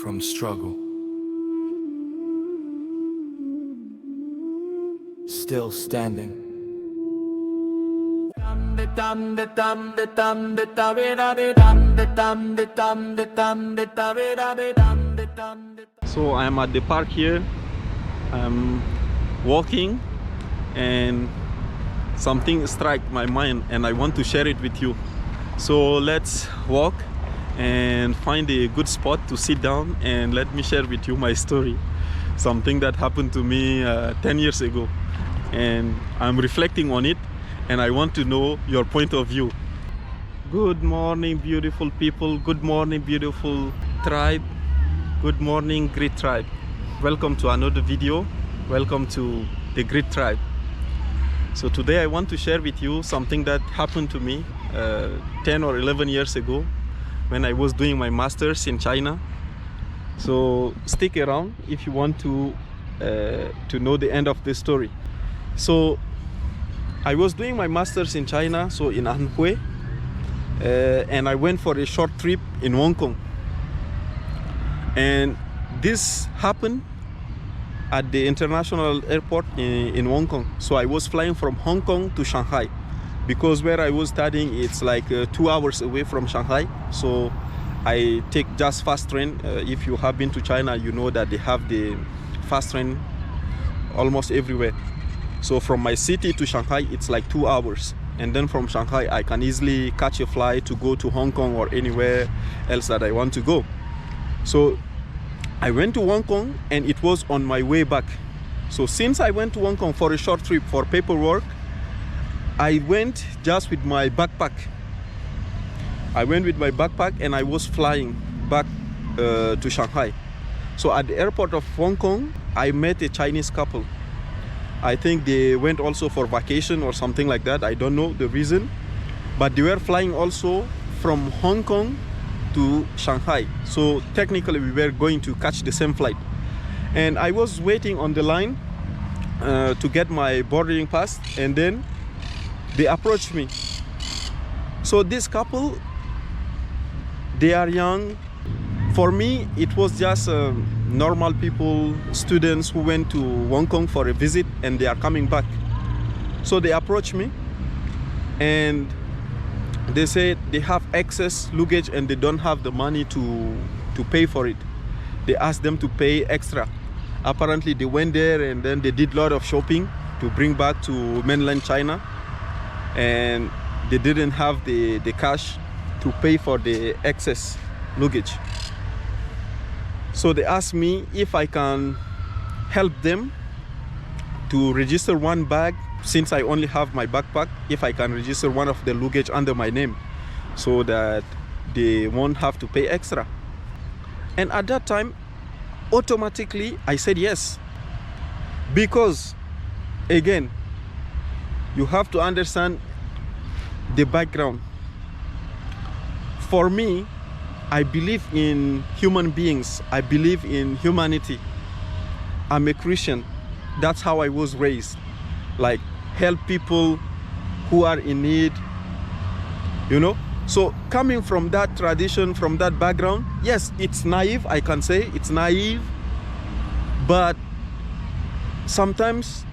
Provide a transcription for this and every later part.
from struggle. Still standing. So I am at the park here. I'm walking and something struck my mind and I want to share it with you. So let's walk and find a good spot to sit down and let me share with you my story. Something that happened to me 10 years ago, and I'm reflecting on it and I want to know your point of view. Good morning, beautiful people. Good morning, beautiful tribe. Good morning, great tribe. Welcome to another video. Welcome to the great tribe. So today I want to share with you something that happened to me 10 or 11 years ago when I was doing my master's in China. So stick around if you want to know the end of this story. So I was doing my master's in China, so in Anhui, and I went for a short trip in Hong Kong. And this happened at the international airport in Hong Kong. So I was flying from Hong Kong to Shanghai, because where I was studying, it's like 2 hours away from Shanghai. So I take just fast train. If you have been to China, you know that they have the fast train almost everywhere. So from my city to Shanghai, it's like 2 hours. And then from Shanghai, I can easily catch a flight to go to Hong Kong or anywhere else that I want to go. So I went to Hong Kong and it was on my way back. So since I went to Hong Kong for a short trip for paperwork, I went just with my backpack. I went with my backpack and I was flying back to Shanghai. So at the airport of Hong Kong, I met a Chinese couple. I think they went also for vacation or something like that. I don't know the reason. But they were flying also from Hong Kong to Shanghai. So technically we were going to catch the same flight. And I was waiting on the line to get my boarding pass, and then they approached me. So this couple, they are young. For me, it was just normal people, students who went to Hong Kong for a visit and they are coming back. So they approached me and they said they have excess luggage and they don't have the money to pay for it. They asked them to pay extra. Apparently they went there and then they did a lot of shopping to bring back to mainland China, and they didn't have the cash to pay for the excess luggage. So they asked me if I can help them to register one bag, since I only have my backpack, if I can register one of the luggage under my name so that they won't have to pay extra. And at that time, automatically I said yes, because again, you have to understand the background. For me, I believe in human beings. I believe in humanity. I'm a Christian. That's how I was raised. Like, help people who are in need, you know? So coming from that tradition, from that background, yes, it's naive, I can say, it's naive, but sometimes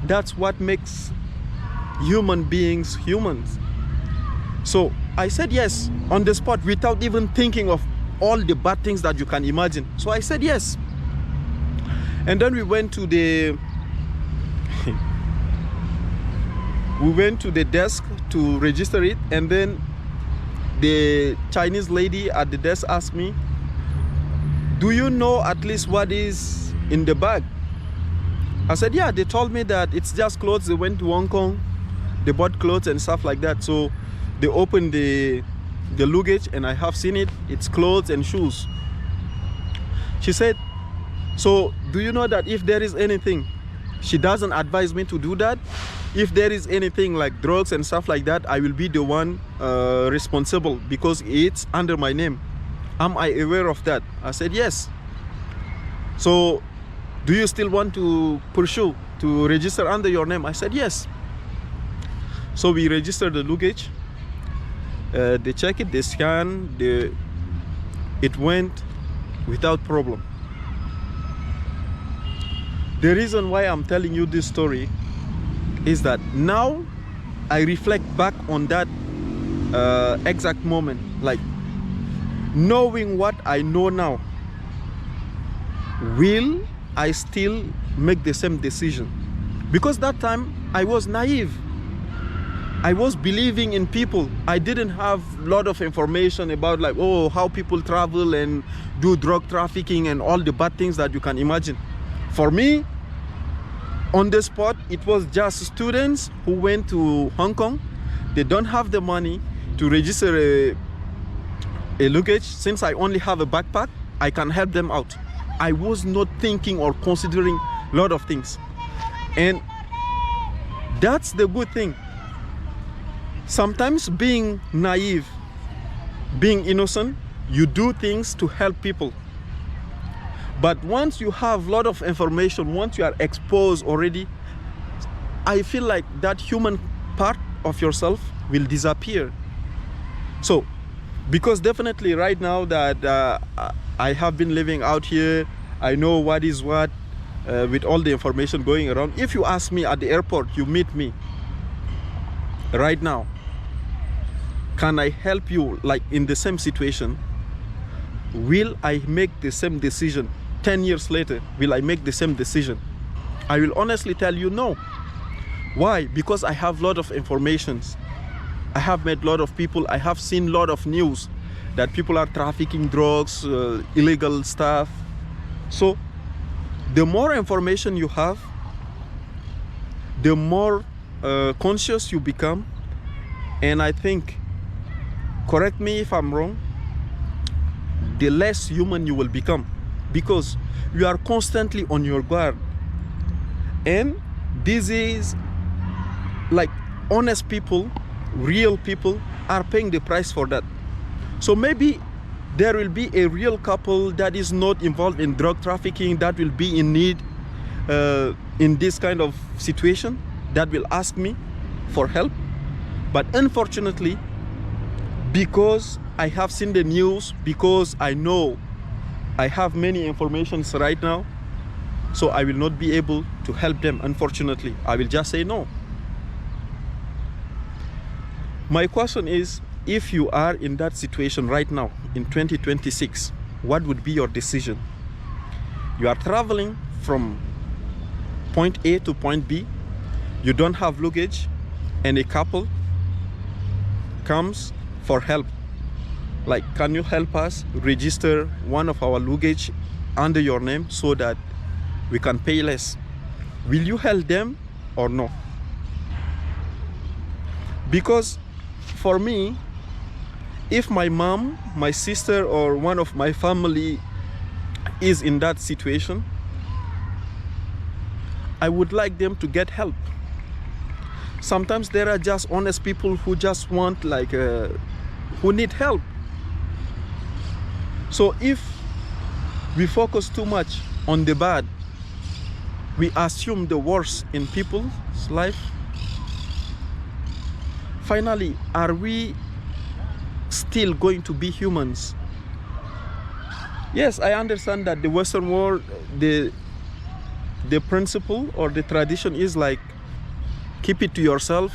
that's what makes human beings humans. So I said yes on the spot without even thinking of all the bad things that you can imagine. So I said yes. And then we went to the desk to register it, and then the Chinese lady at the desk asked me, "Do you know at least what is in the bag?" I said, "Yeah, they told me that it's just clothes. They went to Hong Kong, they bought clothes and stuff like that." So they opened the luggage and I have seen it. It's clothes and shoes. She said, "So do you know that if there is anything," she doesn't advise me to do that, "if there is anything like drugs and stuff like that, I will be the one responsible because it's under my name. Am I aware of that?" I said yes. "So do you still want to pursue to register under your name?" I said yes. So we registered the luggage. They check it, they scan, it went without problem. The reason why I'm telling you this story is that now I reflect back on that exact moment, like knowing what I know now, will I still make the same decision? Because that time I was naive. I was believing in people. I didn't have a lot of information about like, oh, how people travel and do drug trafficking and all the bad things that you can imagine. For me, on the spot, it was just students who went to Hong Kong. They don't have the money to register a luggage. Since I only have a backpack, I can help them out. I was not thinking or considering a lot of things. And that's the good thing. Sometimes being naive, being innocent, you do things to help people. But once you have a lot of information, once you are exposed already, I feel like that human part of yourself will disappear. So, because definitely right now that I have been living out here, I know what is what, with all the information going around. If you ask me at the airport, you meet me right now, can I help you like in the same situation? Will I make the same decision 10 years later? Will I make the same decision? I will honestly tell you no. Why? Because I have a lot of informations. I have met a lot of people. I have seen a lot of news that people are trafficking drugs, illegal stuff. So the more information you have, the more conscious you become. And I think, correct me if I'm wrong, the less human you will become, because you are constantly on your guard. And this is like honest people, real people are paying the price for that. So maybe there will be a real couple that is not involved in drug trafficking, that will be in need in this kind of situation, that will ask me for help. But unfortunately, because I have seen the news, because I know I have many informations right now, so I will not be able to help them, unfortunately. I will just say no. My question is, if you are in that situation right now, in 2026, what would be your decision? You are traveling from point A to point B, you don't have luggage, and a couple comes for help. Like, can you help us register one of our luggage under your name so that we can pay less? Will you help them or no? Because for me, if my mom, my sister, or one of my family is in that situation, I would like them to get help. Sometimes there are just honest people who just want who need help. So if we focus too much on the bad, we assume the worst in people's life, finally, are we still going to be humans? Yes, I understand that the Western world, the principle or the tradition is like, keep it to yourself,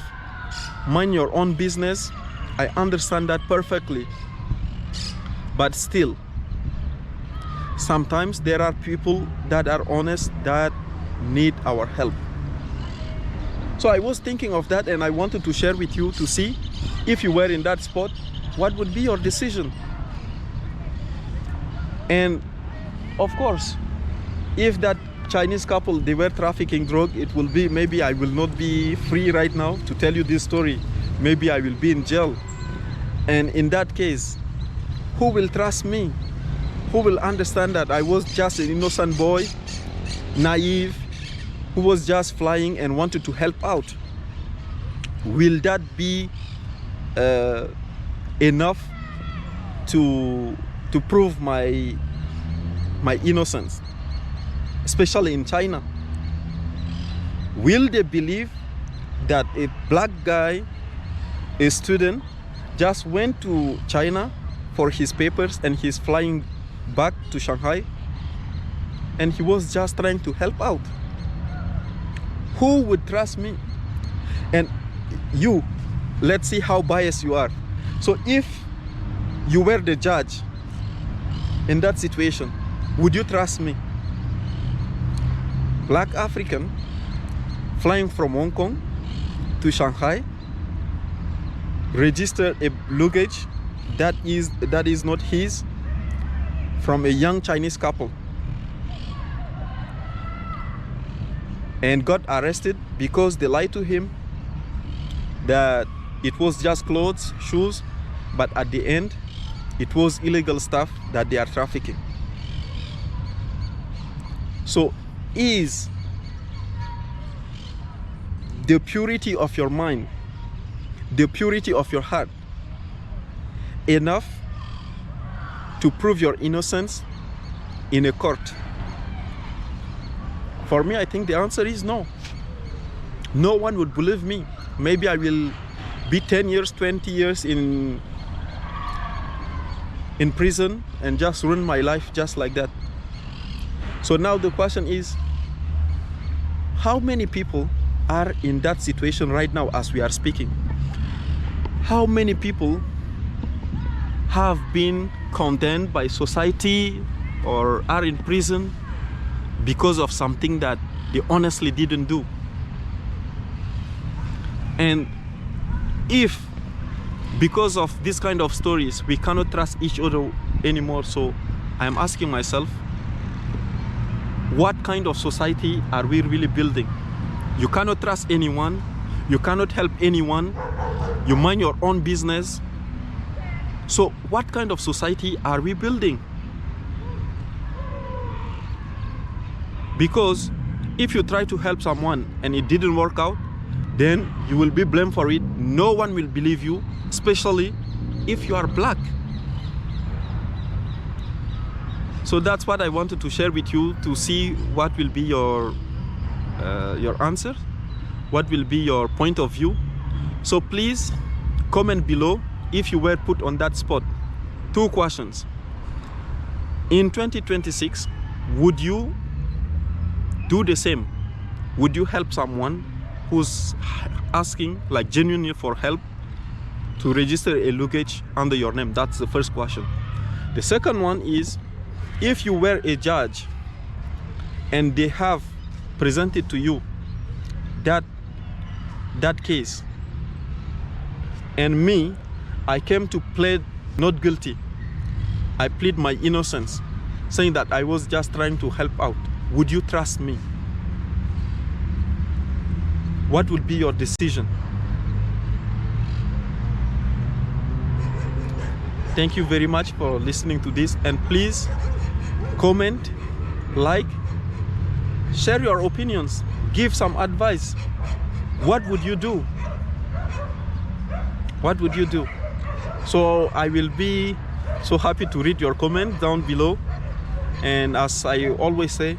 mind your own business. I understand that perfectly. But still, sometimes there are people that are honest that need our help. So I was thinking of that, and I wanted to share with you to see if you were in that spot, what would be your decision? And of course, if that Chinese couple, they were trafficking drug, it will be, maybe I will not be free right now to tell you this story. Maybe I will be in jail. And in that case, who will trust me? Who will understand that I was just an innocent boy, naive, who was just flying and wanted to help out? Will that be enough to prove my innocence, especially in China? Will they believe that a black guy, a student, just went to China for his papers and he's flying back to Shanghai, and he was just trying to help out. Who would trust me? And you, let's see how biased you are. So if you were the judge in that situation, would you trust me? Black African flying from Hong Kong to Shanghai, registered a luggage that is not his, from a young Chinese couple, and got arrested because they lied to him that it was just clothes, shoes, but at the end it was illegal stuff that they are trafficking. So is the purity of your mind, the purity of your heart, enough to prove your innocence in a court? For me, I think the answer is no. No one would believe me. Maybe I will be 10 years, 20 years in prison and just ruin my life just like that. So now the question is, how many people are in that situation right now as we are speaking? How many people have been condemned by society or are in prison because of something that they honestly didn't do? And if because of this kind of stories we cannot trust each other anymore, so I'm asking myself, what kind of society are we really building? You cannot trust anyone, you cannot help anyone, you mind your own business. So what kind of society are we building? Because if you try to help someone and it didn't work out, then you will be blamed for it. No one will believe you, especially if you are black. So that's what I wanted to share with you, to see what will be your answer, what will be your point of view. So please comment below if you were put on that spot. 2 questions. In 2026, would you do the same? Would you help someone who's asking, like, genuinely for help to register a luggage under your name? That's the first question. The second one is, if you were a judge and they have presented to you that case, and me, I came to plead not guilty, I plead my innocence, saying that I was just trying to help out, would you trust me? What would be your decision? Thank you very much for listening to this, and please comment, like, share your opinions, give some advice. What would you do? What would you do? So I will be so happy to read your comment down below. And as I always say,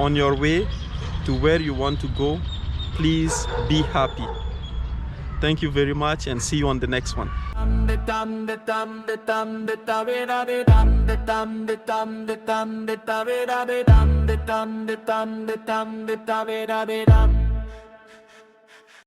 on your way to where you want to go, please be happy. Thank you very much, and see you on the next one.